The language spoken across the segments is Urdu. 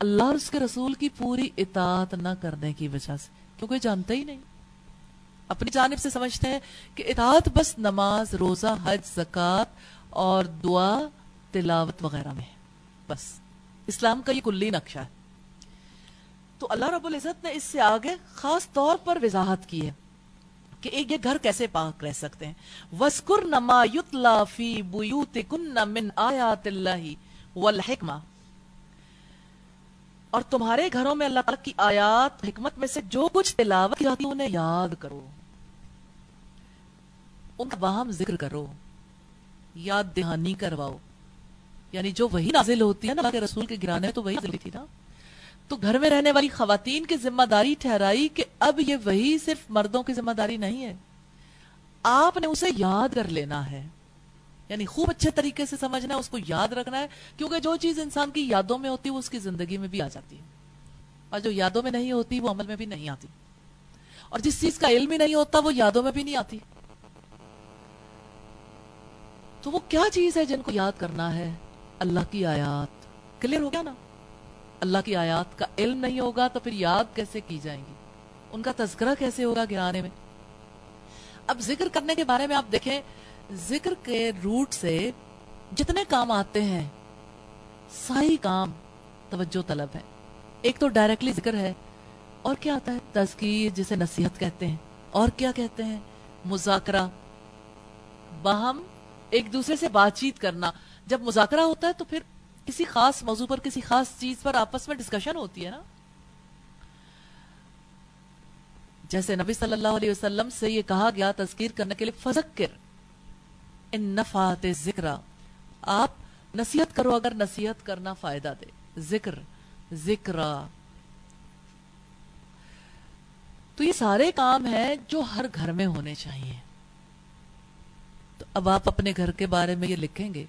اللہ اور اس کے رسول کی پوری اطاعت نہ کرنے کی وجہ سے، کیونکہ جانتے ہی نہیں، اپنی جانب سے سمجھتے ہیں کہ اطاعت بس نماز، روزہ، حج، زکوٰۃ اور دعا، تلاوت وغیرہ میں، بس اسلام کا یہ کلی نقشہ ہے۔ تو اللہ رب العزت نے اس سے آگے خاص طور پر وضاحت کی ہے کہ ایک یہ گھر کیسے پاک رہ سکتے ہیں۔ وَاذْكُرْنَ مَا يُتْلَى فِي بُيُوتِكُنَّ مِنْ آيَاتِ اللَّهِ وَالْحِكْمَةِ، اور تمہارے گھروں میں اللہ تعالیٰ کی آیات حکمت میں سے جو کچھ تلاوت کی جاتی ہے انہیں یاد کرو، ان کا باہم ذکر کرو، یاد دہانی کرواؤ۔ یعنی جو وہی نازل ہوتی ہے نا اللہ کے رسول کے گرانے، تو وہی نازل تھی نا، تو گھر میں رہنے والی خواتین کی ذمہ داری ٹھہرائی کہ اب یہ وہی صرف مردوں کی ذمہ داری نہیں ہے، آپ نے اسے یاد کر لینا ہے، یعنی خوب اچھے طریقے سے سمجھنا ہے، اس کو یاد رکھنا ہے، کیونکہ جو چیز انسان کی یادوں میں ہوتی ہے وہ اس کی زندگی میں بھی آ جاتی ہے، اور جو یادوں میں نہیں ہوتی وہ عمل میں بھی نہیں آتی، اور جس چیز کا علم ہی نہیں ہوتا وہ یادوں میں بھی نہیں آتی۔ تو وہ کیا چیز ہے جن کو یاد کرنا ہے؟ اللہ کی آیات۔ کلیئر ہو گیا نا؟ اللہ کی آیات کا علم نہیں ہوگا تو پھر یاد کیسے کی جائیں گی، ان کا تذکرہ کیسے ہوگا گرانے میں؟ اب ذکر کرنے کے بارے میں آپ دیکھیں، ذکر کے روٹ سے جتنے کام آتے ہیں ساری کام توجہ طلب ہے۔ ایک تو ڈائریکٹلی ذکر ہے، اور کیا آتا ہے؟ تذکیر، جسے نصیحت کہتے ہیں، اور کیا کہتے ہیں؟ مذاکرہ، باہم ایک دوسرے سے بات چیت کرنا۔ جب مذاکرہ ہوتا ہے تو پھر کسی خاص موضوع پر، کسی خاص چیز پر آپس میں ڈسکشن ہوتی ہے نا۔ جیسے نبی صلی اللہ علیہ وسلم سے یہ کہا گیا تذکیر کرنے کے لیے، فذکر ان نفعت الذکر، آپ نصیحت کرو اگر نصیحت کرنا فائدہ دے، ذکر۔ تو یہ سارے کام ہیں جو ہر گھر میں ہونے چاہیے۔ تو اب آپ اپنے گھر کے بارے میں یہ لکھیں گے،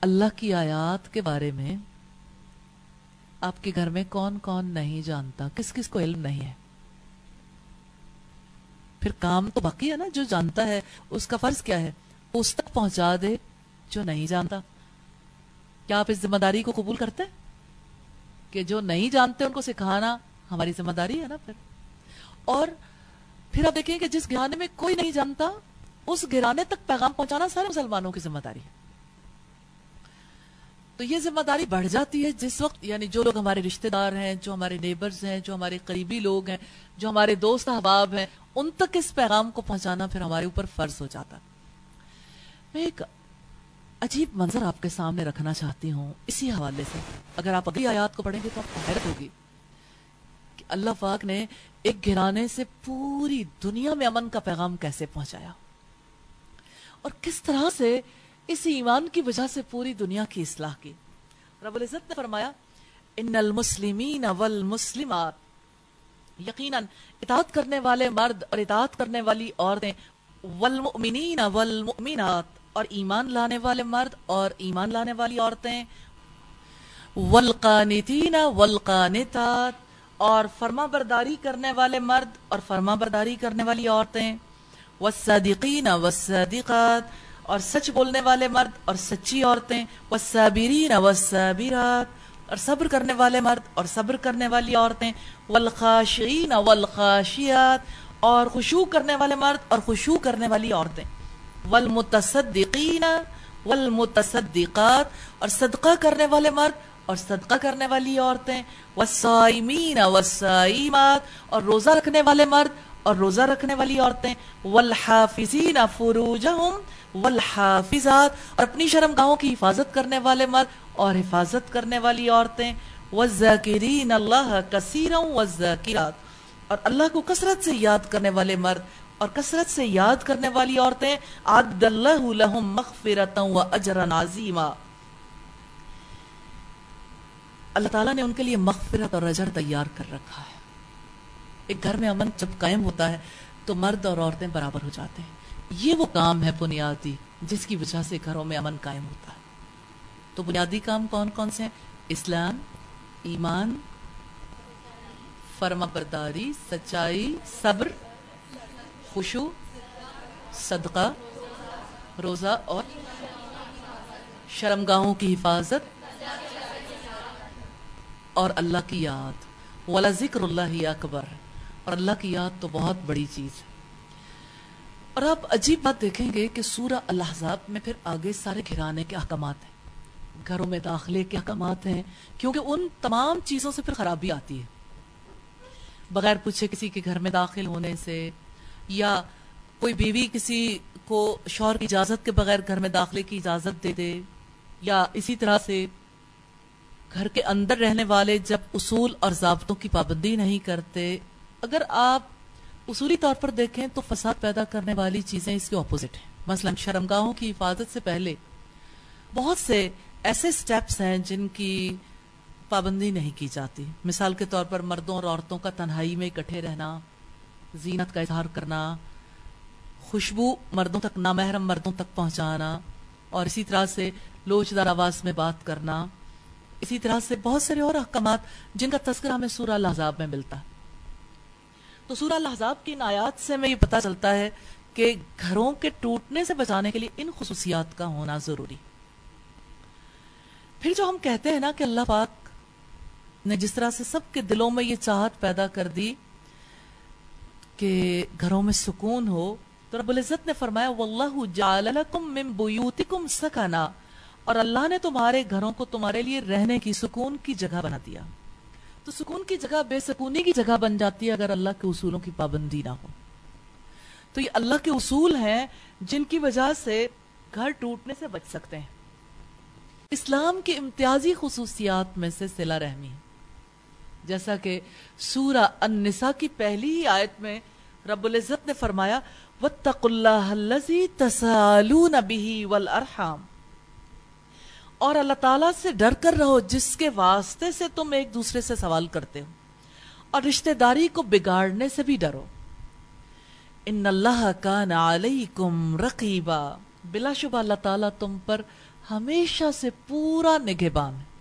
اللہ کی آیات کے بارے میں آپ کے گھر میں کون کون نہیں جانتا، کس کس کو علم نہیں ہے؟ پھر کام تو باقی ہے نا، جو جانتا ہے اس کا فرض کیا ہے؟ اس تک پہنچا دے جو نہیں جانتا۔ کیا آپ اس ذمہ داری کو قبول کرتے ہیں کہ جو نہیں جانتے ان کو سکھانا ہماری ذمہ داری ہے نا؟ اور پھر آپ دیکھیں کہ جس گھرانے میں کوئی نہیں جانتا اس گھرانے تک پیغام پہنچانا سارے مسلمانوں کی ذمہ داری ہے۔ تو یہ ذمہ داری بڑھ جاتی ہے جس وقت، یعنی جو لوگ ہمارے رشتہ دار ہیں، جو ہمارے نیبرز ہیں، جو ہمارے قریبی لوگ ہیں، جو ہمارے دوست احباب ہیں، ان تک اس پیغام کو پہنچانا پھر ہمارے اوپر فرض ہو جاتا۔ میں ایک عجیب منظر آپ کے سامنے رکھنا چاہتی ہوں اسی حوالے سے، اگر آپ اگلی آیات کو پڑھیں گے تو آپ کو حیرت ہوگی کہ اللہ پاک نے ایک گھرانے سے پوری دنیا میں امن کا پیغام کیسے پہنچایا، اور کس طرح سے اس ایمان کی وجہ سے پوری دنیا کی اصلاح کی۔ رب العزت نے فرمایا، ان المسلمین والمسلمات، یقیناً اطاعت کرنے والے مرد اور اطاعت کرنے والی عورتیں، والمؤمنین والمؤمنات، اور ایمان لانے والے مرد اور ایمان لانے والی عورتیں، والقانتین والقانتات، اور فرما برداری کرنے والے مرد اور فرما برداری کرنے والی عورتیں، والصادقین والصادقات، اور سچ بولنے والے مرد اور سچی عورتیں، والصابرین والصابرات، اور صبر کرنے والے مرد اور صبر کرنے والی عورتیں، والخاشعین والخاشعات، اور خشوع کرنے والے مرد اور خشوع کرنے والی عورتیں، والمتصدقین والمتصدقات، اور صدقہ کرنے والے مرد اور صدقہ کرنے والی عورتیں، والصائمین والصائمات، اور روزہ رکھنے والے مرد اور روزہ رکھنے والی عورتیں، والحافظین فروجہم والحافظات، اور اپنی شرمگاہوں کی حفاظت کرنے والے مرد اور حفاظت کرنے والی عورتیں، والذاکرین اللہ کثیرا والذاکرات، اور اللہ کو کثرت سے یاد کرنے والے مرد اور کثرت سے یاد کرنے والی عورتیں، اعد اللہ لہم مغفرۃ واجرا عظیما، اللہ تعالیٰ نے ان کے لیے مغفرت اور اجر تیار کر رکھا ہے۔ ایک گھر میں امن جب قائم ہوتا ہے تو مرد اور عورتیں برابر ہو جاتے ہیں۔ یہ وہ کام ہے بنیادی جس کی وجہ سے گھروں میں امن قائم ہوتا ہے۔ تو بنیادی کام کون کون سے ہیں؟ اسلام، ایمان، فرما برداری، سچائی، صبر، خشوع، صدقہ، روزہ، اور شرمگاہوں کی حفاظت، اور اللہ کی یاد، وَلَذِكْرُ اللَّهِ اکبر، اور اللہ کی یاد تو بہت بڑی چیز ہے۔ اور آپ عجیب بات دیکھیں گے کہ سورہ الاحزاب میں پھر آگے سارے گھرانے کے احکامات ہیں، گھروں میں داخلے کے احکامات ہیں، کیونکہ ان تمام چیزوں سے پھر خرابی آتی ہے۔ بغیر پوچھے کسی کے گھر میں داخل ہونے سے، یا کوئی بیوی کسی کو شوہر کی اجازت کے بغیر گھر میں داخلے کی اجازت دے دے، یا اسی طرح سے گھر کے اندر رہنے والے جب اصول اور ضابطوں کی پابندی نہیں کرتے، اگر آپ اصولی طور پر دیکھیں تو فساد پیدا کرنے والی چیزیں اس کے اپوزٹ ہیں۔ مثلا شرمگاہوں کی حفاظت سے پہلے بہت سے ایسے سٹیپس ہیں جن کی پابندی نہیں کی جاتی۔ مثال کے طور پر مردوں اور عورتوں کا تنہائی میں اکٹھے رہنا، زینت کا اظہار کرنا، خوشبو مردوں تک، نامحرم مردوں تک پہنچانا، اور اسی طرح سے لوچدار آواز میں بات کرنا، اسی طرح سے بہت سارے اور احکامات جن کا تذکرہ ہمیں سورہ الاحزاب میں ملتا ہے۔ تو سورہ الاحزاب کی ان آیات سے ہمیں یہ پتہ چلتا ہے کہ گھروں کے ٹوٹنے سے بچانے کے لیے ان خصوصیات کا ہونا ضروری۔ پھر جو ہم کہتے ہیں نا کہ اللہ پاک نے جس طرح سے سب کے دلوں میں یہ چاہت پیدا کر دی کہ گھروں میں سکون ہو، تو رب العزت نے فرمایا وَاللَّهُ جَعَلَ لَكُم مِّن بُيُوتِكُمْ سَكَنًا، اور اللہ نے تمہارے گھروں کو تمہارے لیے رہنے کی، سکون کی جگہ بنا دیا۔ تو سکون کی جگہ بے سکونی کی جگہ بن جاتی ہے اگر اللہ کے اصولوں کی پابندی نہ ہو۔ تو یہ اللہ کے اصول ہیں جن کی وجہ سے گھر ٹوٹنے سے بچ سکتے ہیں۔ اسلام کی امتیازی خصوصیات میں سے صلہ رحمی، جیسا کہ سورہ النساء کی پہلی ہی آیت میں رب العزت نے فرمایا وَاتَّقُوا اللَّهَ الَّذِي تَسَأَلُونَ بِهِ وَالْأَرْحَامَ، اور اللہ تعالیٰ سے ڈر کر رہو جس کے واسطے سے تم ایک دوسرے سے سوال کرتے ہو، اور رشتہ داری کو بگاڑنے سے بھی ڈرو۔ ان اللہ کان علیکم رقیبا، بلا شبہ اللہ تعالیٰ تم پر ہمیشہ سے پورا نگہبان ہے۔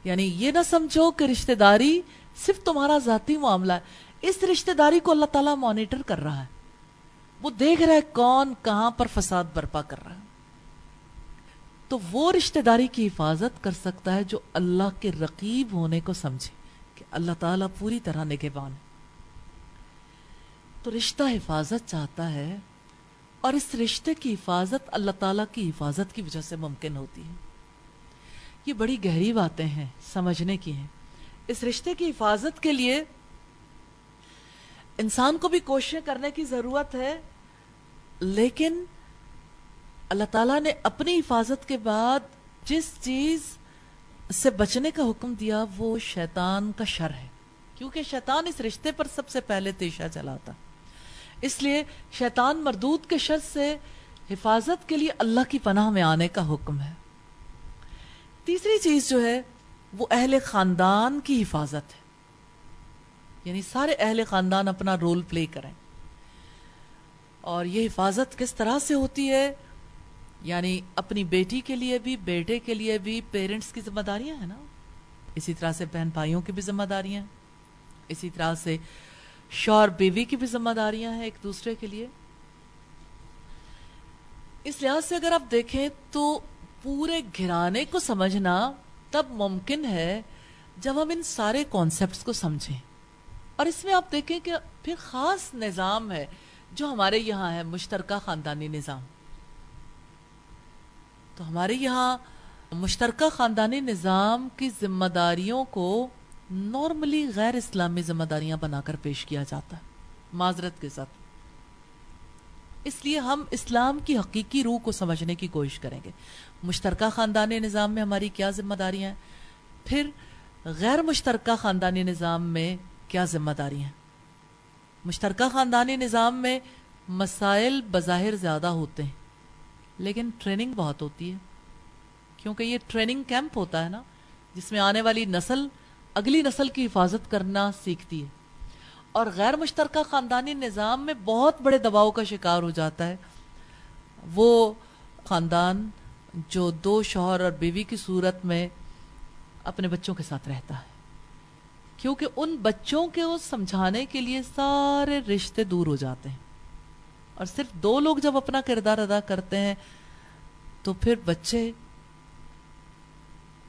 یعنی یہ نہ سمجھو کہ رشتہ داری صرف تمہارا ذاتی معاملہ ہے، اس رشتہ داری کو اللہ تعالیٰ مانیٹر کر رہا ہے، وہ دیکھ رہا ہے کون کہاں پر فساد برپا کر رہا ہے۔ تو وہ رشتہ داری کی حفاظت کر سکتا ہے جو اللہ کے رقیب ہونے کو سمجھے کہ اللہ تعالیٰ پوری طرح نگہبان ہے۔ تو رشتہ حفاظت چاہتا ہے، اور اس رشتے کی حفاظت اللہ تعالیٰ کی حفاظت کی وجہ سے ممکن ہوتی ہے۔ یہ بڑی گہری باتیں ہیں، سمجھنے کی ہیں۔ اس رشتے کی حفاظت کے لیے انسان کو بھی کوششیں کرنے کی ضرورت ہے، لیکن اللہ تعالیٰ نے اپنی حفاظت کے بعد جس چیز سے بچنے کا حکم دیا وہ شیطان کا شر ہے، کیونکہ شیطان اس رشتے پر سب سے پہلے تیشہ چلاتا، اس لیے شیطان مردود کے شر سے حفاظت کے لیے اللہ کی پناہ میں آنے کا حکم ہے۔ تیسری چیز جو ہے وہ اہل خاندان کی حفاظت ہے، یعنی سارے اہل خاندان اپنا رول پلے کریں۔ اور یہ حفاظت کس طرح سے ہوتی ہے؟ یعنی اپنی بیٹی کے لیے بھی، بیٹے کے لیے بھی پیرنٹس کی ذمہ داریاں ہیں نا، اسی طرح سے بہن بھائیوں کی بھی ذمہ داریاں، اسی طرح سے شوہر بیوی کی بھی ذمہ داریاں ہیں ایک دوسرے کے لیے۔ اس لحاظ سے اگر آپ دیکھیں تو پورے گھرانے کو سمجھنا تب ممکن ہے جب ہم ان سارے کانسیپٹس کو سمجھیں۔ اور اس میں آپ دیکھیں کہ پھر خاص نظام ہے جو ہمارے یہاں ہے، مشترکہ خاندانی نظام۔ تو ہمارے یہاں مشترکہ خاندانی نظام کی ذمہ داریوں کو نارملی غیر اسلامی ذمہ داریاں بنا کر پیش کیا جاتا ہے، معذرت کے ساتھ۔ اس لیے ہم اسلام کی حقیقی روح کو سمجھنے کی کوشش کریں گے۔ مشترکہ خاندانی نظام میں ہماری کیا ذمہ داریاں ہیں، پھر غیر مشترکہ خاندانی نظام میں کیا ذمہ داریاں ہیں۔ مشترکہ خاندانی نظام میں مسائل بظاہر زیادہ ہوتے ہیں لیکن ٹریننگ بہت ہوتی ہے، کیونکہ یہ ٹریننگ کیمپ ہوتا ہے نا، جس میں آنے والی نسل اگلی نسل کی حفاظت کرنا سیکھتی ہے۔ اور غیر مشترکہ خاندانی نظام میں بہت بڑے دباؤ کا شکار ہو جاتا ہے وہ خاندان جو دو شوہر اور بیوی کی صورت میں اپنے بچوں کے ساتھ رہتا ہے، کیونکہ ان بچوں کے وہ سمجھانے کے لیے سارے رشتے دور ہو جاتے ہیں، اور صرف دو لوگ جب اپنا کردار ادا کرتے ہیں تو پھر بچے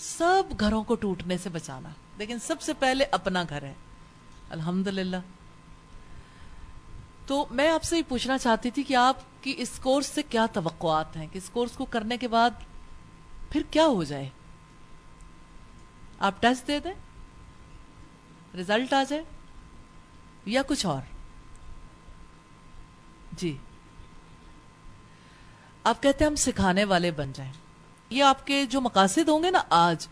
سب گھروں کو ٹوٹنے سے بچانا، لیکن سب سے پہلے اپنا گھر ہے. الحمدللہ. تو میں آپ سے یہ پوچھنا چاہتی تھی کہ آپ کی اس کورس سے کیا توقعات ہیں، کہ اس کورس کو کرنے کے بعد پھر کیا ہو جائے؟ آپ ٹیسٹ دے دیں، رزلٹ آ جائے، یا کچھ اور؟ جی، آپ کہتے ہیں ہم سکھانے والے بن جائیں. یہ آپ کے جو مقاصد ہوں گے نا، آج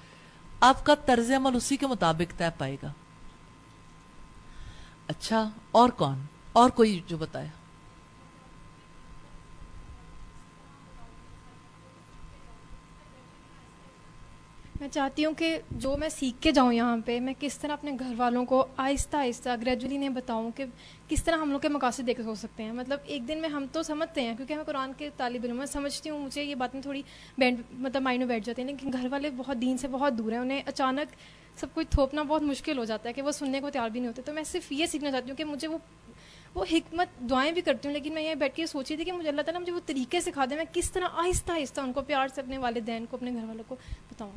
آپ کا طرز عمل اسی کے مطابق طے پائے گا. اچھا، اور کون، اور کوئی جو بتائے؟ میں چاہتی ہوں کہ جو میں سیکھ کے جاؤں یہاں پہ، میں کس طرح اپنے گھر والوں کو آہستہ آہستہ گریجولی انہیں بتاؤں کہ کس طرح ہم لوگ کے مقاصد دیکھ ہو سکتے ہیں. مطلب ایک دن میں ہم تو سمجھتے ہیں کیونکہ ہمیں قرآن کے طالب علم، میں سمجھتی ہوں، مجھے یہ باتیں تھوڑی مطلب مائنڈ میں بیٹھ جاتی ہیں، لیکن گھر والے بہت دین سے بہت دور ہیں، انہیں اچانک سب کچھ تھوپنا بہت مشکل ہو جاتا ہے کہ وہ سننے کو تیار بھی نہیں ہوتے. تو میں صرف یہ سیکھنا چاہتی ہوں کہ مجھے وہ حکمت، دعائیں بھی کرتی ہوں، لیکن میں یہ بیٹھ کے سوچی تھی کہ مجھے اللہ تعالیٰ مجھے وہ طریقے سکھا دے، میں کس طرح آہستہ آہستہ ان کو پیار سے، اپنے والدین کو، اپنے گھر والوں کو بتاؤں.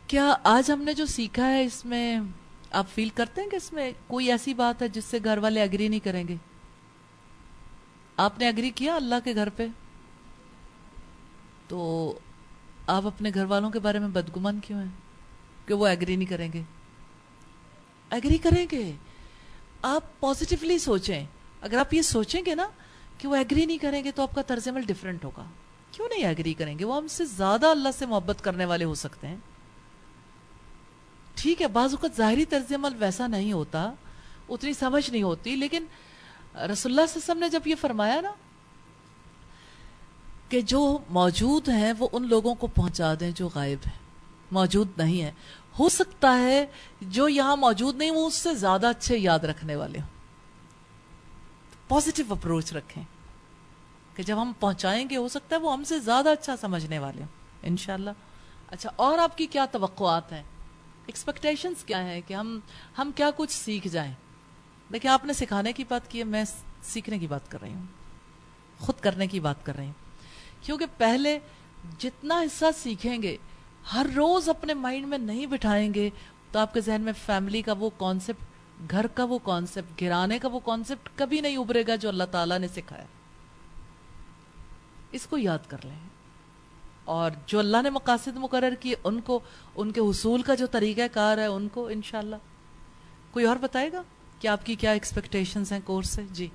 کیا آج ہم نے جو سیکھا ہے اس میں آپ فیل کرتے ہیں کہ اس میں کوئی ایسی بات ہے جس سے گھر والے اگری نہیں کریں گے؟ آپ نے اگری کیا اللہ کے گھر پہ، تو آپ اپنے گھر والوں کے بارے میں بدگمان کیوں ہیں کہ وہ ایگری نہیں کریں گے؟ ایگری کریں گے. آپ پازیٹیولی سوچیں. اگر آپ یہ سوچیں گے نا کہ وہ ایگری نہیں کریں گے تو آپ کا طرز عمل ڈیفرنٹ ہوگا. کیوں نہیں ایگری کریں گے؟ وہ ہم سے زیادہ اللہ سے محبت کرنے والے ہو سکتے ہیں. ٹھیک ہے، بعض اوقات ظاہری طرز عمل ویسا نہیں ہوتا، اتنی سمجھ نہیں ہوتی، لیکن رسول اللہ صلی اللہ علیہ وسلم نے جب یہ فرمایا نا کہ جو موجود ہیں وہ ان لوگوں کو پہنچا دیں جو غائب ہیں، موجود نہیں ہے. ہو سکتا ہے جو یہاں موجود نہیں وہ اس سے زیادہ اچھے یاد رکھنے والے ہوں. پازیٹیو اپروچ رکھیں کہ جب ہم پہنچائیں گے ہو سکتا ہے وہ ہم سے زیادہ اچھا سمجھنے والے ہوں انشاءاللہ. اچھا، اور آپ کی کیا توقعات ہیں، ایکسپیکٹیشنز کیا ہیں کہ ہم کیا کچھ سیکھ جائیں؟ دیکھیں، آپ نے سکھانے کی بات کی ہے، میں سیکھنے کی بات کر رہی ہوں، خود کرنے کی بات کر رہی ہوں. کیونکہ پہلے جتنا حصہ سیکھیں گے، ہر روز اپنے مائنڈ میں نہیں بٹھائیں گے تو آپ کے ذہن میں فیملی کا وہ کانسیپٹ، گھر کا وہ کانسیپٹ، گرانے کا وہ کانسیپٹ کبھی نہیں ابھرے گا جو اللہ تعالیٰ نے سکھایا. اس کو یاد کر لیں، اور جو اللہ نے مقاصد مقرر کیے ان کو، ان کے حصول کا جو طریقہ کار ہے ان کو انشاءاللہ. کوئی اور بتائے گا کہ آپ کی کیا ایکسپیکٹیشنز ہیں کورس سے؟ جی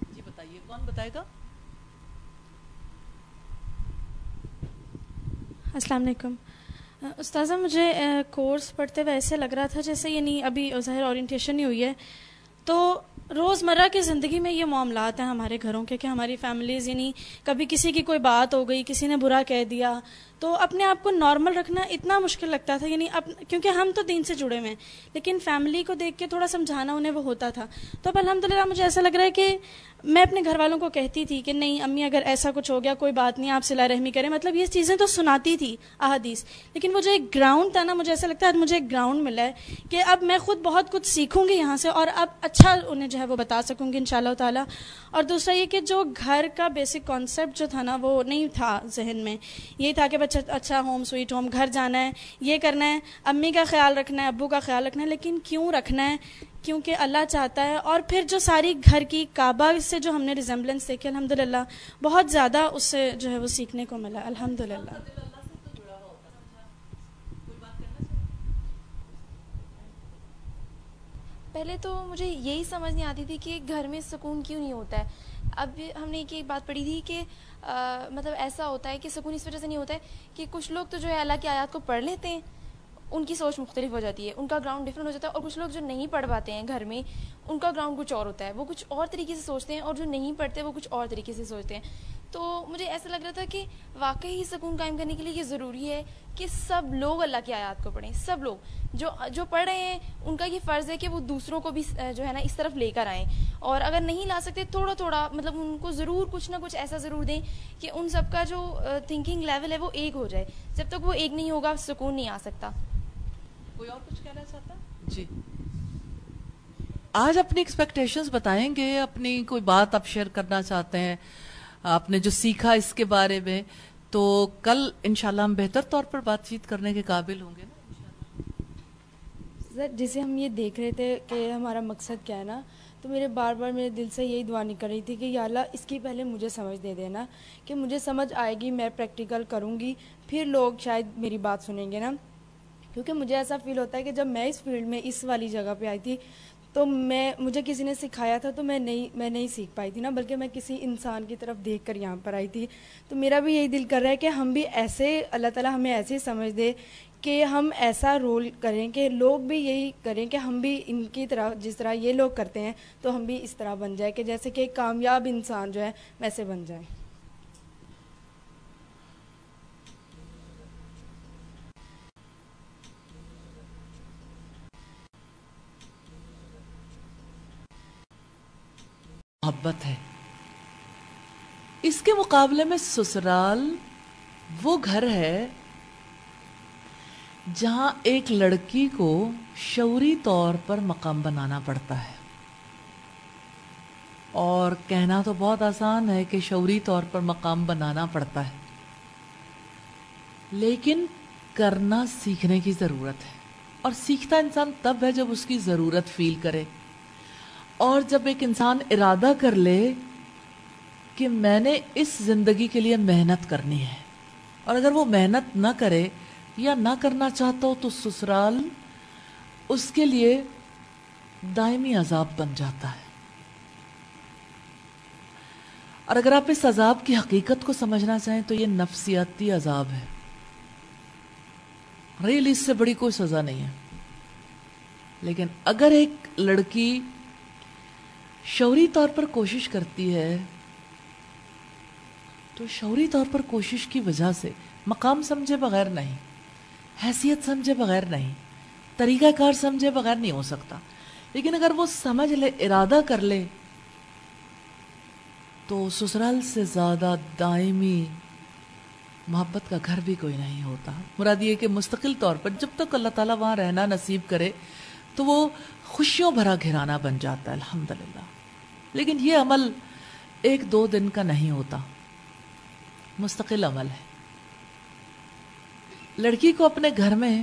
جی بتائیے، کون بتائے گا؟ السلام علیکم استاذہ. مجھے کورس پڑھتے ہوئے ایسے لگ رہا تھا جیسے یعنی ابھی ظاہر اورینٹیشن نہیں ہوئی ہے، تو روزمرہ کی زندگی میں یہ معاملات ہیں ہمارے گھروں کے کہ ہماری فیملیز یعنی کبھی کسی کی کوئی بات ہو گئی، کسی نے برا کہہ دیا، تو اپنے آپ کو نارمل رکھنا اتنا مشکل لگتا تھا. یعنی کیونکہ ہم تو دین سے جڑے ہوئے ہیں، لیکن فیملی کو دیکھ کے تھوڑا سمجھانا انہیں وہ ہوتا تھا. تو اب الحمدللہ مجھے ایسا لگ رہا ہے کہ میں اپنے گھر والوں کو کہتی تھی کہ نہیں امی اگر ایسا کچھ ہو گیا کوئی بات نہیں، آپ صلہ رحمی کریں، مطلب یہ چیزیں تو سناتی تھی احادیث، لیکن وہ جو ایک گراؤنڈ تھا نا، مجھے ایسا لگتا ہے مجھے ایک گراؤنڈ ملا ہے کہ اب میں خود بہت کچھ سیکھوں گی یہاں سے، اور اب اچھا انہیں جو ہے وہ بتا سکوں گی انشاءاللہ تعالی. اور دوسرا یہ کہ جو گھر کا بیسک کانسیپٹ جو تھا نا وہ نہیں تھا ذہن میں. یہ تھا کہ بچہ اچھا ہوم سویٹ ہوم، گھر جانا ہے، یہ کرنا ہے، امی کا خیال رکھنا ہے، ابو کا خیال رکھنا ہے. لیکن کیوں رکھنا ہے؟ کیونکہ اللہ چاہتا ہے. اور پھر جو ساری گھر کی کعبہ سے جو ہم نے ریزمبلنس دیکھی الحمدللہ بہت زیادہ اس سے جو ہے وہ سیکھنے کو ملا الحمدللہ. پہلے تو مجھے یہی سمجھ نہیں آتی تھی کہ گھر میں سکون کیوں نہیں ہوتا ہے. اب ہم نے ایک بات پڑھی تھی کہ مطلب ایسا ہوتا ہے کہ سکون اس وجہ سے نہیں ہوتا ہے کہ کچھ لوگ تو جو ہے اللہ کی آیات کو پڑھ لیتے ہیں، ان کی سوچ مختلف ہو جاتی ہے، ان کا گراؤنڈ ڈفرینٹ ہو جاتا ہے. اور کچھ لوگ جو نہیں پڑھ پاتے ہیں گھر میں، ان کا گراؤنڈ کچھ اور ہوتا ہے، وہ کچھ اور طریقے سے سوچتے ہیں، اور جو نہیں پڑھتے وہ کچھ اور طریقے سے سوچتے ہیں. تو مجھے ایسا لگ رہا تھا کہ واقعی سکون قائم کرنے کے لیے یہ ضروری ہے کہ سب لوگ اللہ کی آیات کو پڑھیں. سب لوگ جو پڑھ رہے ہیں ان کا یہ فرض ہے کہ وہ دوسروں کو بھی جو ہے نا اس طرف لے کر آئیں. اور اگر نہیں لا سکتے تھوڑا تھوڑا مطلب ان کو ضرور کچھ نہ کچھ ایسا ضرور دیں کہ ان سب کا جو تھنکنگ لیول ہے وہ ایک ہو جائے. جب تک وہ ایک نہیں ہوگا سکون نہیں آ سکتا. کوئی اور کچھ کہنا چاہتا ہے؟ جی آج اپنی ایکسپیکٹیشنز بتائیں گے، اپنی کوئی بات آپ شیئر کرنا چاہتے ہیں، آپ نے جو سیکھا اس کے بارے میں، تو کل انشاءاللہ ہم بہتر طور پر بات چیت کرنے کے قابل ہوں گے نا. سر جیسے ہم یہ دیکھ رہے تھے کہ ہمارا مقصد کیا ہے نا، تو میرے بار بار میرے دل سے یہی دعا نکل رہی تھی کہ یا اللہ اس کی پہلے مجھے سمجھ دے دینا، کہ مجھے سمجھ آئے گی، میں پریکٹیکل کروں گی، پھر لوگ شاید میری بات سنیں گے نا. کیونکہ مجھے ایسا فیل ہوتا ہے کہ جب میں اس فیلڈ میں اس والی جگہ پہ آئی تھی تو مجھے کسی نے سکھایا تھا تو میں نہیں سیکھ پائی تھی نا، بلکہ میں کسی انسان کی طرف دیکھ کر یہاں پر آئی تھی. تو میرا بھی یہی دل کر رہا ہے کہ ہم بھی ایسے، اللہ تعالیٰ ہمیں ایسے سمجھ دے کہ ہم ایسا رول کریں کہ لوگ بھی یہی کریں، کہ ہم بھی ان کی طرح جس طرح یہ لوگ کرتے ہیں تو ہم بھی اس طرح بن جائیں، کہ جیسے کہ ایک کامیاب انسان جو ہے ویسے بن جائیں. محبت ہے. اس کے مقابلے میں سسرال وہ گھر ہے جہاں ایک لڑکی کو شعوری طور پر مقام بنانا پڑتا ہے. اور کہنا تو بہت آسان ہے کہ شعوری طور پر مقام بنانا پڑتا ہے، لیکن کرنا سیکھنے کی ضرورت ہے. اور سیکھتا انسان تب ہے جب اس کی ضرورت فیل کرے، اور جب ایک انسان ارادہ کر لے کہ میں نے اس زندگی کے لیے محنت کرنی ہے. اور اگر وہ محنت نہ کرے یا نہ کرنا چاہتا ہو تو سسرال اس کے لیے دائمی عذاب بن جاتا ہے. اور اگر آپ اس عذاب کی حقیقت کو سمجھنا چاہیں تو یہ نفسیاتی عذاب ہے. ریلی اس سے بڑی کوئی سزا نہیں ہے. لیکن اگر ایک لڑکی شعوری طور پر کوشش کرتی ہے تو شعوری طور پر کوشش کی وجہ سے مقام سمجھے بغیر نہیں، حیثیت سمجھے بغیر نہیں، طریقہ کار سمجھے بغیر نہیں ہو سکتا. لیکن اگر وہ سمجھ لے، ارادہ کر لے، تو سسرال سے زیادہ دائمی محبت کا گھر بھی کوئی نہیں ہوتا. مراد یہ کہ مستقل طور پر جب تک اللہ تعالیٰ وہاں رہنا نصیب کرے تو وہ خوشیوں بھرا گھرانہ بن جاتا ہے الحمدللہ. لیکن یہ عمل ایک دو دن کا نہیں ہوتا، مستقل عمل ہے. لڑکی کو اپنے گھر میں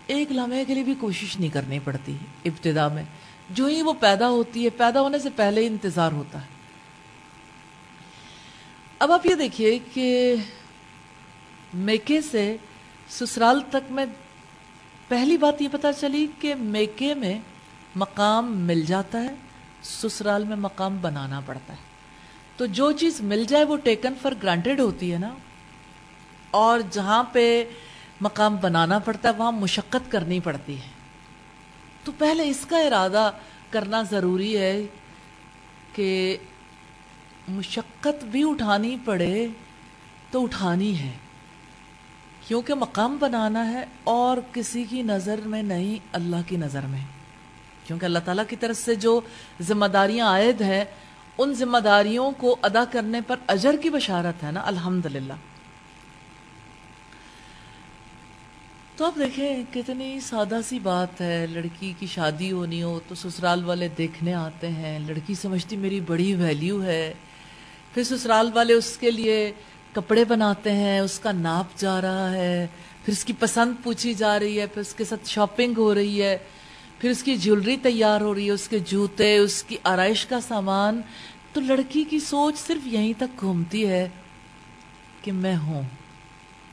ایک لمحے کے لیے بھی کوشش نہیں کرنی پڑتی. ابتدا میں جو ہی وہ پیدا ہوتی ہے، پیدا ہونے سے پہلے ہی انتظار ہوتا ہے. اب آپ یہ دیکھیے کہ میکے سے سسرال تک میں پہلی بات یہ پتہ چلی کہ میکے میں مقام مل جاتا ہے، سسرال میں مقام بنانا پڑتا ہے. تو جو چیز مل جائے وہ ٹیکن فار گرانٹیڈ ہوتی ہے نا، اور جہاں پہ مقام بنانا پڑتا ہے وہاں مشقت کرنی پڑتی ہے. تو پہلے اس کا ارادہ کرنا ضروری ہے کہ مشقت بھی اٹھانی پڑے تو اٹھانی ہے، کیونکہ مقام بنانا ہے اور کسی کی نظر میں نہیں، اللہ کی نظر میں. کیونکہ اللہ تعالیٰ کی طرف سے جو ذمہ داریاں عائد ہیں ان ذمہ داریوں کو ادا کرنے پر اجر کی بشارت ہے نا، الحمدللہ. تو آپ دیکھیں کتنی سادہ سی بات ہے. لڑکی کی شادی ہونی ہو تو سسرال والے دیکھنے آتے ہیں، لڑکی سمجھتی میری بڑی ویلیو ہے. پھر سسرال والے اس کے لیے کپڑے بناتے ہیں، اس کا ناپ جا رہا ہے، پھر اس کی پسند پوچھی جا رہی ہے، پھر اس کے ساتھ شاپنگ ہو رہی ہے، پھر اس کی جیولری تیار ہو رہی ہے، اس کے جوتے، اس کی آرائش کا سامان. تو لڑکی کی سوچ صرف یہیں تک گھومتی ہے کہ میں ہوں،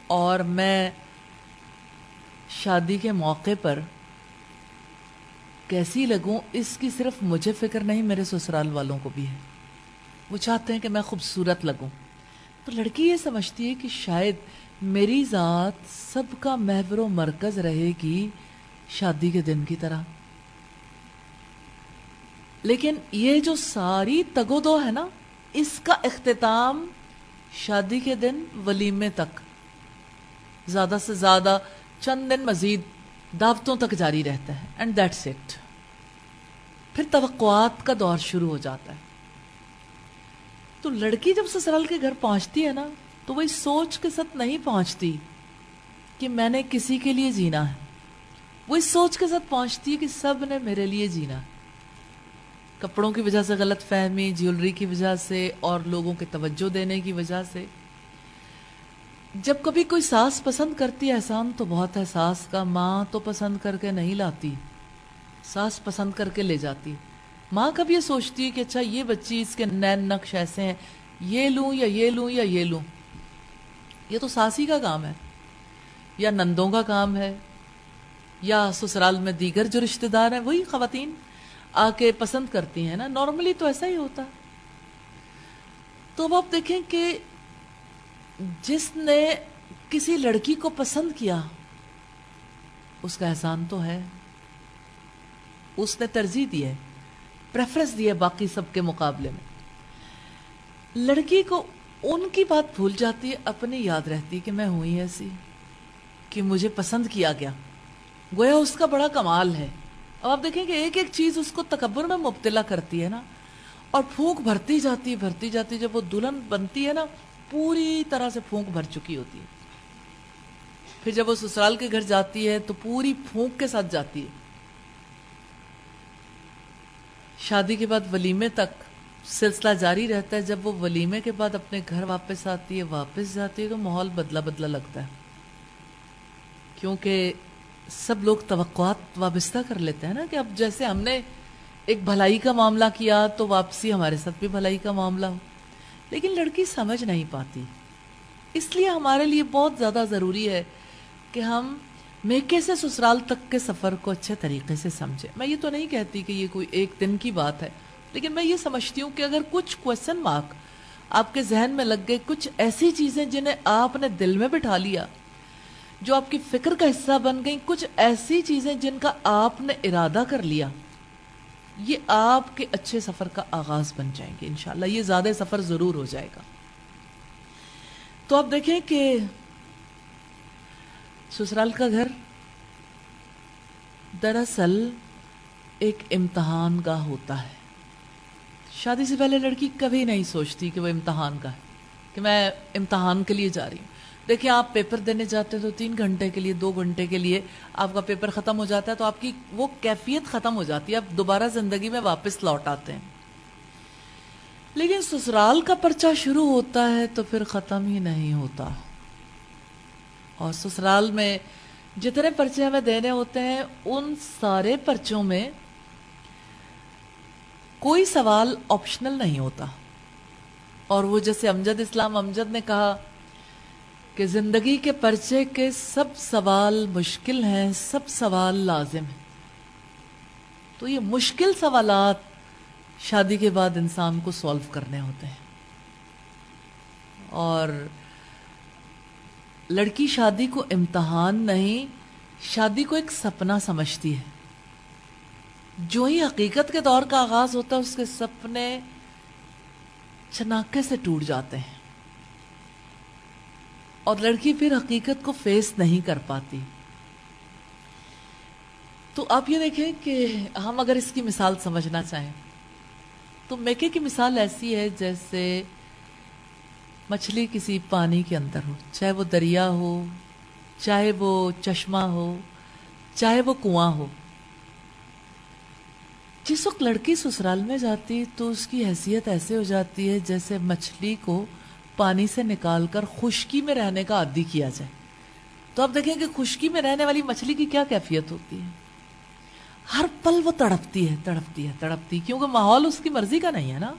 اور میں شادی کے موقع پر کیسی لگوں اس کی صرف مجھے فکر نہیں، میرے سسرال والوں کو بھی ہے. وہ چاہتے ہیں کہ میں خوبصورت لگوں. تو لڑکی یہ سمجھتی ہے کہ شاید میری ذات سب کا محور و مرکز رہے گی شادی کے دن کی طرح. لیکن یہ جو ساری تگ و دو ہے نا، اس کا اختتام شادی کے دن ولیمے تک، زیادہ سے زیادہ چند دن مزید دعوتوں تک جاری رہتا ہے. And that's it. پھر توقعات کا دور شروع ہو جاتا ہے. تو لڑکی جب سسرال کے گھر پہنچتی ہے نا تو وہ اس سوچ کے ساتھ نہیں پہنچتی کہ میں نے کسی کے لیے جینا ہے. وہ اس سوچ کے ساتھ پہنچتی ہے کہ سب نے میرے لیے جینا ہے. کپڑوں کی وجہ سے غلط فہمی، جیولری کی وجہ سے، اور لوگوں کے توجہ دینے کی وجہ سے. جب کبھی کوئی ساس پسند کرتی ہے احسان تو بہت ہے ساس کا، ماں تو پسند کر کے نہیں لاتی، ساس پسند کر کے لے جاتی. ماں کب یہ سوچتی ہے کہ اچھا یہ بچی اس کے نین نقش ایسے ہیں، یہ لوں یا یہ لوں یا یہ لوں؟ یہ تو ساسی کا کام ہے، یا نندوں کا کام ہے، یا سسرال میں دیگر جو رشتہ دار ہیں وہی خواتین آ کے پسند کرتی ہیں نا. نارملی تو ایسا ہی ہوتا. تو اب آپ دیکھیں کہ جس نے کسی لڑکی کو پسند کیا اس کا احسان تو ہے، اس نے ترجیح دی ہے، پریفرنس دی ہے باقی سب کے مقابلے میں. لڑکی کو ان کی بات بھول جاتی ہے، اپنی یاد رہتی کہ میں ہوئی ایسی کہ مجھے پسند کیا گیا. گویا اس کا بڑا کمال ہے. اب آپ دیکھیں کہ ایک ایک چیز اس کو تکبر میں مبتلا کرتی ہے نا، اور پھونک بھرتی جاتی. جب وہ دلہن بنتی ہے نا پوری طرح سے پھونک بھر چکی ہوتی ہے. پھر جب وہ سسرال کے گھر جاتی ہے تو پوری پھونک کے ساتھ جاتی ہے. شادی کے بعد ولیمے تک سلسلہ جاری رہتا ہے. جب وہ ولیمے کے بعد اپنے گھر واپس آتی ہے، واپس جاتی ہے، تو ماحول بدلا لگتا ہے، کیونکہ سب لوگ توقعات وابستہ کر لیتے ہیں نا کہ اب جیسے ہم نے ایک بھلائی کا معاملہ کیا تو واپسی ہمارے ساتھ بھی بھلائی کا معاملہ ہو. لیکن لڑکی سمجھ نہیں پاتی. اس لیے ہمارے لیے بہت زیادہ ضروری ہے کہ ہم میکے سے سسرال تک کے سفر کو اچھے طریقے سے سمجھیں. میں یہ تو نہیں کہتی کہ یہ کوئی ایک دن کی بات ہے، لیکن میں یہ سمجھتی ہوں کہ اگر کچھ کویسچن مارک آپ کے ذہن میں لگ گئے، کچھ ایسی چیزیں جنہیں آپ نے دل میں بٹھا لیا، جو آپ کی فکر کا حصہ بن گئیں، کچھ ایسی چیزیں جن کا آپ نے ارادہ کر لیا، یہ آپ کے اچھے سفر کا آغاز بن جائیں گے انشاءاللہ. یہ زیادہ سفر ضرور ہو جائے گا. تو آپ دیکھیں کہ سسرال کا گھر دراصل ایک امتحان گاہ ہوتا ہے. شادی سے پہلے لڑکی کبھی نہیں سوچتی کہ وہ امتحان گاہ ہے، کہ میں امتحان کے لیے جا رہی ہوں. دیکھیں آپ پیپر دینے جاتے ہیں تو 3 گھنٹے کے لیے 2 گھنٹے کے لیے آپ کا پیپر ختم ہو جاتا ہے، تو آپ کی وہ کیفیت ختم ہو جاتی ہے، آپ دوبارہ زندگی میں واپس لوٹ آتے ہیں. لیکن سسرال کا پرچہ شروع ہوتا ہے تو پھر ختم ہی نہیں ہوتا. اور سسرال میں جتنے پرچے ہمیں دینے ہوتے ہیں ان سارے پرچوں میں کوئی سوال آپشنل نہیں ہوتا. اور وہ جیسے امجد اسلام امجد نے کہا کہ زندگی کے پرچے کے سب سوال مشکل ہیں، سب سوال لازم ہیں. تو یہ مشکل سوالات شادی کے بعد انسان کو سولو کرنے ہوتے ہیں. اور لڑکی شادی کو امتحان نہیں، شادی کو ایک سپنا سمجھتی ہے. جو ہی حقیقت کے دور کا آغاز ہوتا ہے اس کے سپنے چناکے سے ٹوٹ جاتے ہیں، اور لڑکی پھر حقیقت کو فیس نہیں کر پاتی. تو آپ یہ دیکھیں کہ ہم اگر اس کی مثال سمجھنا چاہیں تو میکے کی مثال ایسی ہے جیسے مچھلی کسی پانی کے اندر ہو، چاہے وہ دریا ہو، چاہے وہ چشمہ ہو، چاہے وہ کنواں ہو. جس وقت لڑکی سسرال میں جاتی تو اس کی حیثیت ایسے ہو جاتی ہے جیسے مچھلی کو پانی سے نکال کر خشکی میں رہنے کا عادی کیا جائے. تو آپ دیکھیں کہ خشکی میں رہنے والی مچھلی کی کیا کیفیت ہوتی ہے. ہر پل وہ تڑپتی ہے، کیونکہ ماحول اس کی مرضی کا نہیں ہے نا.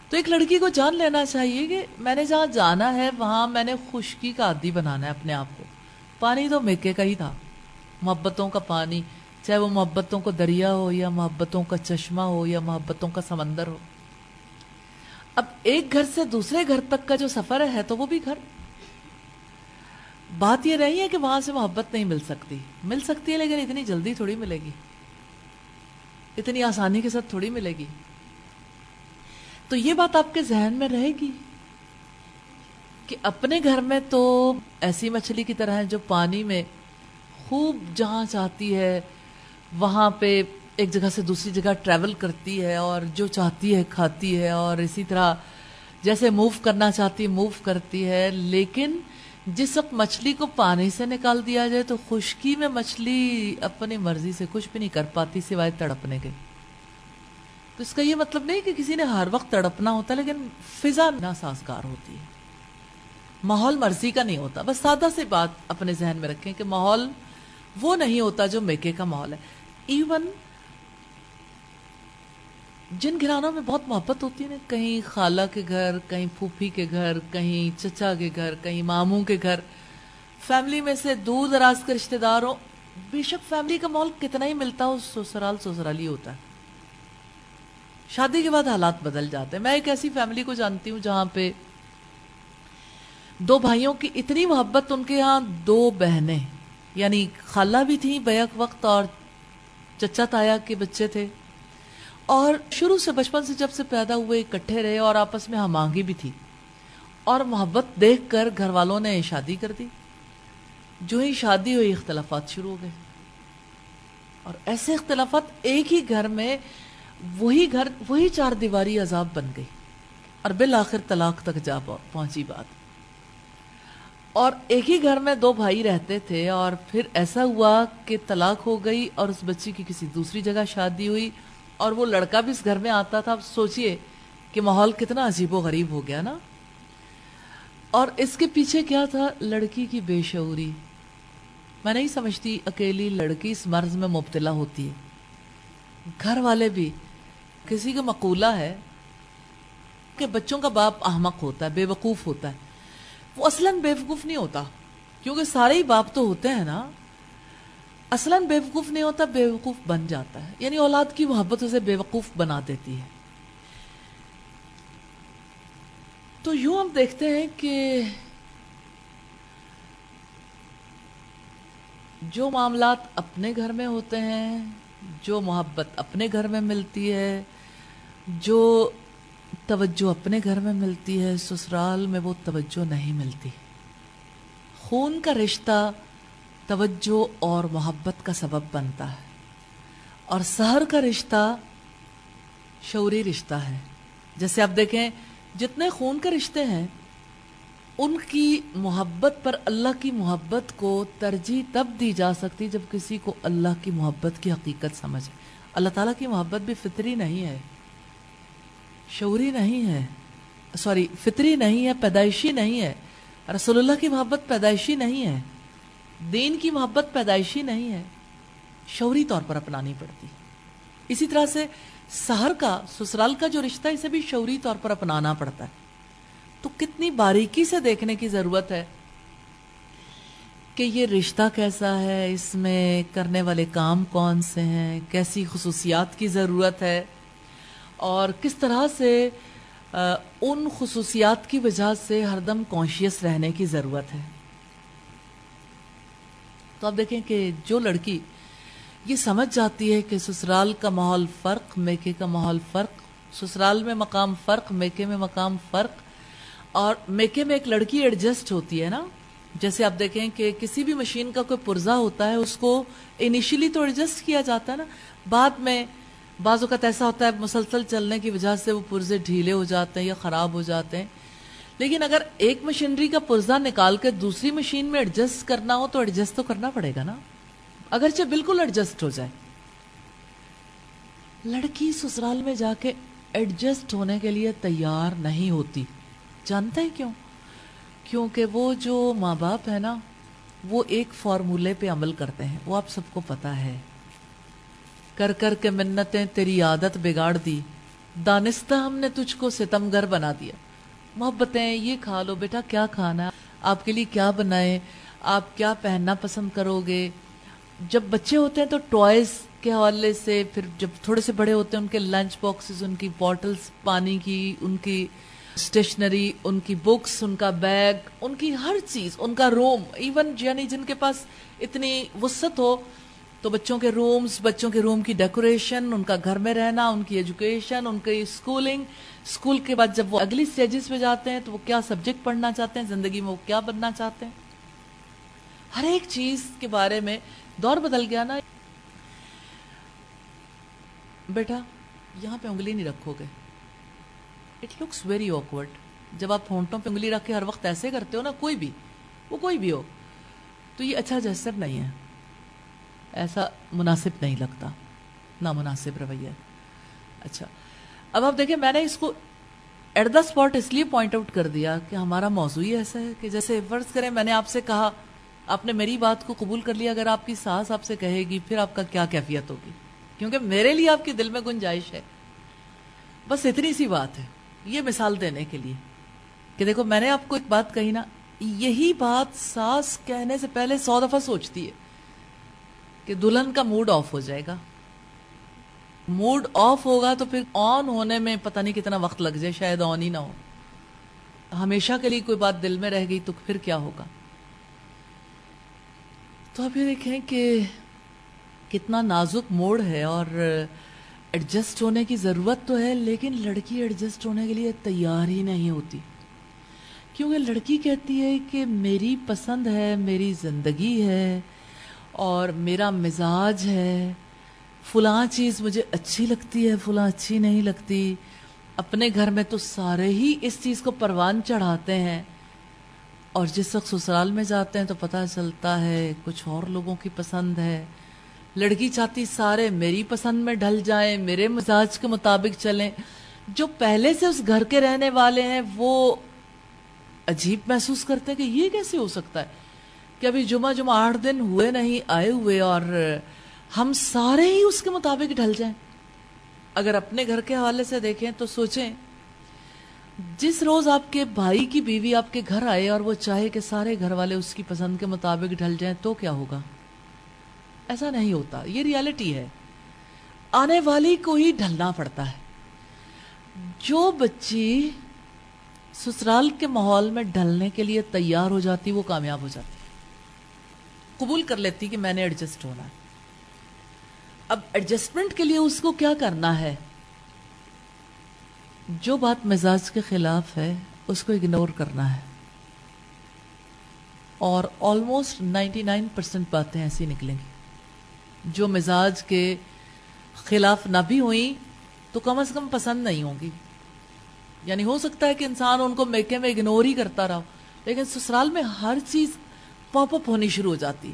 تو ایک لڑکی کو جان لینا چاہیے کہ میں نے جہاں جانا ہے وہاں میں نے خشکی کا عادی بنانا ہے اپنے آپ کو. پانی تو میکے کا ہی تھا، محبتوں کا پانی، چاہے وہ محبتوں کو دریا ہو یا محبتوں کا چشمہ ہو یا محبتوں کا سمندر ہو. اب ایک گھر سے دوسرے گھر تک کا جو سفر ہے تو وہ بھی گھر. بات یہ نہیں ہے کہ وہاں سے محبت نہیں مل سکتی ہے، لیکن اتنی جلدی تھوڑی ملے گی، اتنی آسانی کے ساتھ تھوڑی ملے گی. تو یہ بات آپ کے ذہن میں رہے گی کہ اپنے گھر میں تو ایسی مچھلی کی طرح ہے جو پانی میں خوب جہاں چاہتی ہے وہاں پہ ایک جگہ سے دوسری جگہ ٹریول کرتی ہے اور جو چاہتی ہے کھاتی ہے، اور اسی طرح جیسے موو کرنا چاہتی ہے موو کرتی ہے. لیکن جس وقت مچھلی کو پانی سے نکال دیا جائے تو خشکی میں مچھلی اپنی مرضی سے کچھ بھی نہیں کر پاتی سوائے تڑپنے کے. تو اس کا یہ مطلب نہیں کہ کسی نے ہر وقت تڑپنا ہوتا، لیکن فضا ناسازگار ہوتی ہے. ماحول مرضی کا نہیں ہوتا. بس سادہ سی بات اپنے ذہن میں رکھیں کہ ماحول وہ نہیں ہوتا جو میکے کا ماحول ہے. ایون جن گھرانوں میں بہت محبت ہوتی ہے نا, کہیں خالہ کے گھر, کہیں پھوپھی کے گھر, کہیں چچا کے گھر, کہیں ماموں کے گھر, فیملی میں سے دور دراز کے رشتہ دار ہوں, بے شک فیملی کا ماحول کتنا ہی ملتا ہو, سسرال سسرالی ہوتا ہے. شادی کے بعد حالات بدل جاتے ہیں. میں ایک ایسی فیملی کو جانتی ہوں جہاں پہ 2 بھائیوں کی اتنی محبت, ان کے ہاں 2 بہنیں یعنی خالہ بھی تھیں بیک وقت اور چچا تایا کے بچے تھے, اور شروع سے بچپن سے جب سے پیدا ہوئے اکٹھے رہے, اور آپس میں ہم آہنگی بھی تھی, اور محبت دیکھ کر گھر والوں نے شادی کر دی. جو ہی شادی ہوئی اختلافات شروع ہو گئے, اور ایسے اختلافات ایک ہی گھر میں وہی 4 دیواری عذاب بن گئی, اور بالآخر طلاق تک جا پہنچی بات. اور ایک ہی گھر میں 2 بھائی رہتے تھے, اور پھر ایسا ہوا کہ طلاق ہو گئی اور اس بچی کی کسی دوسری جگہ شادی ہوئی, اور وہ لڑکا بھی اس گھر میں آتا تھا. اب سوچئے کہ ماحول کتنا عجیب و غریب ہو گیا نا. اور اس کے پیچھے کیا تھا؟ لڑکی کی بے شعوری. میں نہیں سمجھتی اکیلی لڑکی اس مرض میں مبتلا ہوتی ہے. گھر والے بھی, کسی کا مقولہ ہے کہ بچوں کا باپ احمق ہوتا ہے, بے وقوف ہوتا ہے. وہ اصلاً بے وقوف نہیں ہوتا, کیونکہ سارے ہی باپ تو ہوتے ہیں نا. اصلاً بے وقوف نہیں ہوتا, بے وقوف بن جاتا ہے. یعنی اولاد کی محبت اسے بے وقوف بنا دیتی ہے. تو یوں ہم دیکھتے ہیں کہ جو معاملات اپنے گھر میں ہوتے ہیں, جو محبت اپنے گھر میں ملتی ہے, جو توجہ اپنے گھر میں ملتی ہے, سسرال میں وہ توجہ نہیں ملتی. خون کا رشتہ توجہ اور محبت کا سبب بنتا ہے, اور سحر کا رشتہ شعوری رشتہ ہے. جیسے آپ دیکھیں جتنے خون کے رشتے ہیں ان کی محبت پر اللہ کی محبت کو ترجیح تب دی جا سکتی جب کسی کو اللہ کی محبت کی حقیقت سمجھ. اللہ تعالیٰ کی محبت بھی فطری نہیں ہے, شعوری نہیں ہے, فطری نہیں ہے, پیدائشی نہیں ہے. رسول اللہ کی محبت پیدائشی نہیں ہے, دین کی محبت پیدائشی نہیں ہے, شعوری طور پر اپنانی پڑتی. اسی طرح سے سحر کا, سسرال کا جو رشتہ ہے اسے بھی شعوری طور پر اپنانا پڑتا ہے. تو کتنی باریکی سے دیکھنے کی ضرورت ہے کہ یہ رشتہ کیسا ہے, اس میں کرنے والے کام کون سے ہیں, کیسی خصوصیات کی ضرورت ہے, اور کس طرح سے ان خصوصیات کی وجہ سے ہر دم کانشیس رہنے کی ضرورت ہے. تو آپ دیکھیں کہ جو لڑکی یہ سمجھ جاتی ہے کہ سسرال کا ماحول فرق, میکے کا ماحول فرق, سسرال میں مقام فرق, میکے میں مقام فرق, اور میکے میں ایک لڑکی ایڈجسٹ ہوتی ہے نا. جیسے آپ دیکھیں کہ کسی بھی مشین کا کوئی پرزہ ہوتا ہے, اس کو انیشلی تو ایڈجسٹ کیا جاتا ہے نا, بعد میں بعض اوقات ایسا ہوتا ہے مسلسل چلنے کی وجہ سے وہ پرزے ڈھیلے ہو جاتے ہیں یا خراب ہو جاتے ہیں. لیکن اگر ایک مشینری کا پرزہ نکال کے دوسری مشین میں ایڈجسٹ کرنا ہو تو ایڈجسٹ تو کرنا پڑے گا نا, اگرچہ بالکل ایڈجسٹ ہو جائے. لڑکی سسرال میں جا کے ایڈجسٹ ہونے کے لیے تیار نہیں ہوتی. جانتے ہیں کیوں؟ کیونکہ وہ جو ماں باپ ہے نا وہ ایک فارمولے پہ عمل کرتے ہیں, وہ آپ سب کو پتا ہے. کر کر کے منتیں تیری عادت بگاڑ دی, دانستہ ہم نے تجھ کو ستمگر بنا دیا. محبتیں, یہ کھا لو بیٹا, کیا کھانا, آپ کے لیے کیا بنائے, آپ کیا پہننا پسند کرو گے. جب بچے ہوتے ہیں تو ٹوائز کے حوالے سے, پھر جب تھوڑے سے بڑے ہوتے ہیں ان کے لنچ باکسز, ان کی بوٹلز پانی کی, ان کی اسٹیشنری, ان کی بکس, ان کا بیگ, ان کی ہر چیز, ان کا روم, ایون یعنی جن کے پاس اتنی وسعت ہو تو بچوں کے رومز, بچوں کے روم کی ڈیکوریشن, ان کا گھر میں رہنا, ان کی ایجوکیشن, ان کی اسکولنگ, اسکول کے بعد جب وہ اگلی سٹیجز پہ جاتے ہیں تو وہ کیا سبجیکٹ پڑھنا چاہتے ہیں, زندگی میں وہ کیا بننا چاہتے ہیں, ہر ایک چیز کے بارے میں. دور بدل گیا نا. بیٹا یہاں پہ انگلی نہیں رکھو گے, اٹ لکس ویری آکورڈ. جب آپ ہونٹوں پہ انگلی رکھ کے ہر وقت ایسے کرتے ہو نا, کوئی بھی, وہ کوئی بھی ہو, تو یہ اچھا جسر نہیں ہے, ایسا مناسب نہیں لگتا, نامناسب رویہ. اچھا اب آپ دیکھیں میں نے اس کو ایٹ دا اسپاٹ اس لیے پوائنٹ آؤٹ کر دیا کہ ہمارا موضوع ہی ایسا ہے کہ جیسے فرض کریں میں نے آپ سے کہا، آپ نے میری بات کو قبول کر لیا، اگر آپ کی ساس آپ سے کہے گی پھر آپ کا کیا کیفیت ہوگی؟ کیونکہ میرے لیے آپ کے دل میں گنجائش ہے. بس اتنی سی بات ہے، یہ مثال دینے کے لیے کہ دیکھو میں نے آپ کو ایک بات کہی نا، یہی بات ساس کہنے سے پہلے 100 دفعہ سوچتی ہے کہ دلہن کا موڈ آف ہو جائے گا. موڈ آف ہوگا تو پھر آن ہونے میں پتہ نہیں کتنا وقت لگ جائے، شاید آن ہی نہ ہو. ہمیشہ کے لیے کوئی بات دل میں رہ گئی تو پھر کیا ہوگا؟ تو آپ یہ دیکھیں کہ کتنا نازک موڑ ہے، اور ایڈجسٹ ہونے کی ضرورت تو ہے، لیکن لڑکی ایڈجسٹ ہونے کے لیے تیار ہی نہیں ہوتی. کیونکہ لڑکی کہتی ہے کہ میری پسند ہے، میری زندگی ہے، اور میرا مزاج ہے، فلاں چیز مجھے اچھی لگتی ہے، فلاں اچھی نہیں لگتی. اپنے گھر میں تو سارے ہی اس چیز کو پروان چڑھاتے ہیں، اور جس وقت سسرال میں جاتے ہیں تو پتہ چلتا ہے کچھ اور لوگوں کی پسند ہے. لڑکی چاہتی سارے میری پسند میں ڈھل جائیں، میرے مزاج کے مطابق چلیں. جو پہلے سے اس گھر کے رہنے والے ہیں وہ عجیب محسوس کرتے ہیں کہ یہ کیسے ہو سکتا ہے کہ ابھی جمعہ 8 دن ہوئے نہیں آئے ہوئے اور ہم سارے ہی اس کے مطابق ڈھل جائیں. اگر اپنے گھر کے حوالے سے دیکھیں تو سوچیں، جس روز آپ کے بھائی کی بیوی آپ کے گھر آئے اور وہ چاہے کہ سارے گھر والے اس کی پسند کے مطابق ڈھل جائیں تو کیا ہوگا؟ ایسا نہیں ہوتا. یہ ریالٹی ہے، آنے والی کو ہی ڈھلنا پڑتا ہے. جو بچی سسرال کے ماحول میں ڈھلنے کے لیے تیار ہو جاتی وہ کامیاب ہو جاتی، قبول کر لیتی کہ میں نے ایڈجسٹ ہونا ہے. اب ایڈجسٹمنٹ کے لیے اس کو کیا کرنا ہے؟ جو بات مزاج کے خلاف ہے اس کو اگنور کرنا ہے. اور آلموسٹ 99% باتیں ایسی نکلیں گی جو مزاج کے خلاف نہ بھی ہوئیں تو کم از کم پسند نہیں ہوں گی. یعنی ہو سکتا ہے کہ انسان ان کو میکے میں اگنور ہی کرتا رہا، لیکن سسرال میں ہر چیز پاپ اپ ہونی شروع ہو جاتی.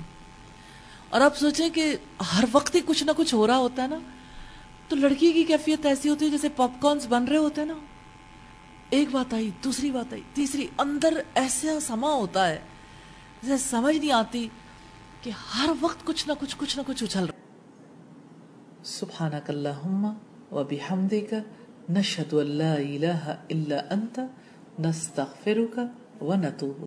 اور آپ سوچیں کہ ہر وقت ہی کچھ نہ کچھ ہو رہا ہوتا ہے نا، تو لڑکی کی کیفیت ایسی ہوتی ہے جیسے پاپ کارنز بن رہے ہوتے ہیں نا، ایک بات آئی، دوسری بات آئی، تیسری، اندر ایسا سما ہوتا ہے جیسے سمجھ نہیں آتی کہ ہر وقت کچھ نہ کچھ اچھل رہا. سبحانک اللہم و بحمدک نشہد ان لا الہ الا انت نستغفرک و نتوب